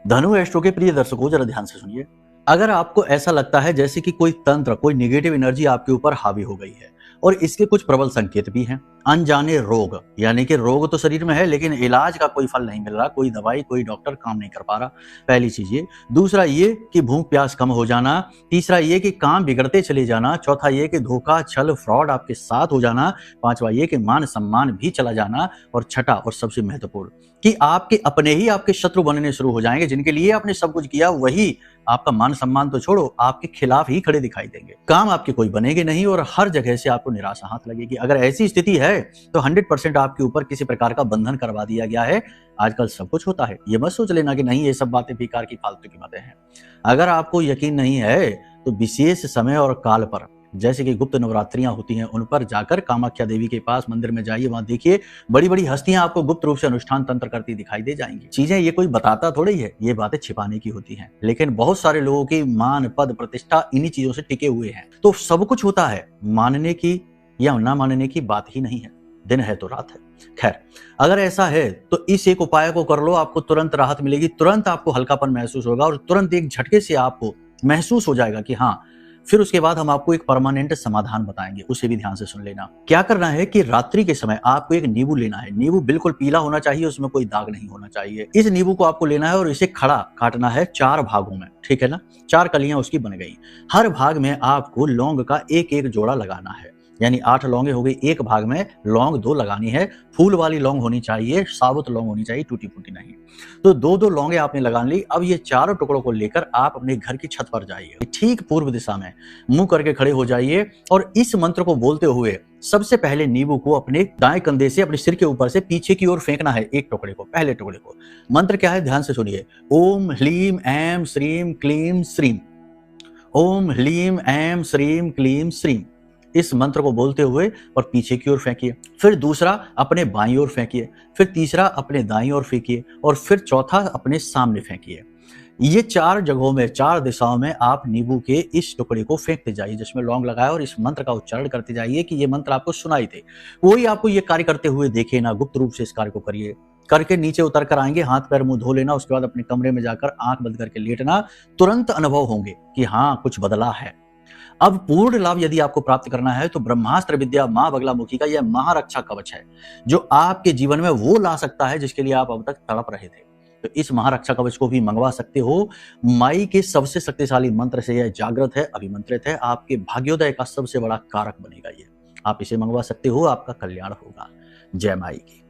धनु एस्ट्रो के प्रिय दर्शकों, जरा ध्यान से सुनिए। अगर आपको ऐसा लगता है जैसे कि कोई तंत्र, कोई नेगेटिव एनर्जी आपके ऊपर हावी हो गई है और इसके कुछ प्रबल संकेत भी हैं। अनजाने रोग, यानी कि रोग तो शरीर में है लेकिन इलाज का कोई फल नहीं मिल रहा, कोई दवाई, कोई डॉक्टर काम नहीं कर पा रहा। पहली चीज ये। दूसरा ये कि भूख प्यास कम हो जाना। तीसरा ये कि काम बिगड़ते चले जाना। चौथा ये कि धोखा, छल, फ्रॉड आपके साथ हो जाना। पांचवा ये कि मान सम्मान भी चला जाना। और छठा और सबसे महत्वपूर्ण कि आपके अपने ही आपके शत्रु बनने शुरू हो जाएंगे। जिनके लिए आपने सब कुछ किया वही आपका मान सम्मान तो छोड़ो, आपके खिलाफ ही खड़े दिखाई देंगे। काम आपके कोई बनेंगे नहीं और हर जगह से आपको निराशा हाथ लगेगी। अगर ऐसी स्थिति है तो 100% आपके ऊपर किसी प्रकार का बंधन करवा दिया गया है। आजकल सब कुछ होता है, ये मत सोच लेना कि नहीं ये सब बातें बेकार की फालतू की बातें हैं। अगर आपको यकीन नहीं है तो विशेष समय और काल पर, जैसे कि गुप्त नवरात्रियां होती हैं, उन पर जाकर कामाख्या देवी के पास मंदिर में जाइए, वहां देखिए बड़ी बड़ी हस्तियां आपको गुप्त रूप से अनुष्ठान तंत्र करती दिखाई दे जाएंगी। चीजें ये कोई बताता थोड़ी है, ये बातें छिपाने की होती हैं। लेकिन बहुत सारे लोगों की मान, पद, प्रतिष्ठा इन्हीं चीजों से टिके हुए हैं। तो सब कुछ होता है, मानने की या ना मानने की बात ही नहीं है। दिन है तो रात है। खैर, अगर ऐसा है तो इस एक उपाय को कर लो, आपको तुरंत राहत मिलेगी, तुरंत आपको हल्कापन महसूस होगा और तुरंत एक झटके से आपको महसूस हो जाएगा कि हाँ। फिर उसके बाद हम आपको एक परमानेंट समाधान बताएंगे, उसे भी ध्यान से सुन लेना। क्या करना है कि रात्रि के समय आपको एक नींबू लेना है। नींबू बिल्कुल पीला होना चाहिए, उसमें कोई दाग नहीं होना चाहिए। इस नींबू को आपको लेना है और इसे खड़ा काटना है 4 भागों में, ठीक है ना। 4 कलियां उसकी बन गई। हर भाग में आपको लौंग का एक एक जोड़ा लगाना है, यानी 8 लौंगे हो गई। एक भाग में लौंग 2 लगानी है। फूल वाली लौंग होनी चाहिए, साबुत लौंग होनी चाहिए, टूटी फूटी नहीं। तो 2-2 लौंगे आपने लगा ली। अब ये चारों टुकड़ों को लेकर आप अपने घर की छत पर जाइए, ठीक पूर्व दिशा में मुंह करके खड़े हो जाइए और इस मंत्र को बोलते हुए सबसे पहले नींबू को अपने दाएं कंधे से अपने सिर के ऊपर से पीछे की ओर फेंकना है, एक टुकड़े को, पहले टुकड़े को। मंत्र क्या है, ध्यान से सुनिए। ओम ह्लीम ऐं श्रीम क्लीम श्रीम। ओम ह्लीम ऐं श्रीम क्लीम श्रीम। इस मंत्र को बोलते हुए और पीछे की ओर फेंकिए। फिर दूसरा अपने बाईं ओर फेंकिए। फिर तीसरा अपने दाईं ओर फेंकिए और फिर चौथा अपने सामने फेंकिए। ये 4 जगहों में, 4 दिशाओं में आप नींबू के इस टुकड़े को फेंकते जाइए जिसमें लौंग लगाए और इस मंत्र का उच्चारण करते जाइए कि ये मंत्र आपको सुनाई दे। कोई आपको ये कार्य करते हुए देखे ना, गुप्त रूप से इस कार्य को करिए। करके नीचे उतर कर आएंगे, हाथ पैर मुंह धो लेना। उसके बाद अपने कमरे में जाकर आंख बंद करके लेटना। तुरंत अनुभव होंगे कि हाँ कुछ बदला है। अब पूर्ण लाभ यदि आपको प्राप्त करना है तो ब्रह्मास्त्र विद्या मां बगलामुखी का यह महारक्षा कवच है जो आपके जीवन में वो ला सकता है जिसके लिए आप अब तक तड़प रहे थे। तो इस महारक्षा कवच को भी मंगवा सकते हो। माई के सबसे शक्तिशाली मंत्र से यह जागृत है, अभिमंत्रित है, आपके भाग्योदय का सबसे बड़ा कारक बनेगा ये। आप इसे मंगवा सकते हो, आपका कल्याण होगा। जय माई की।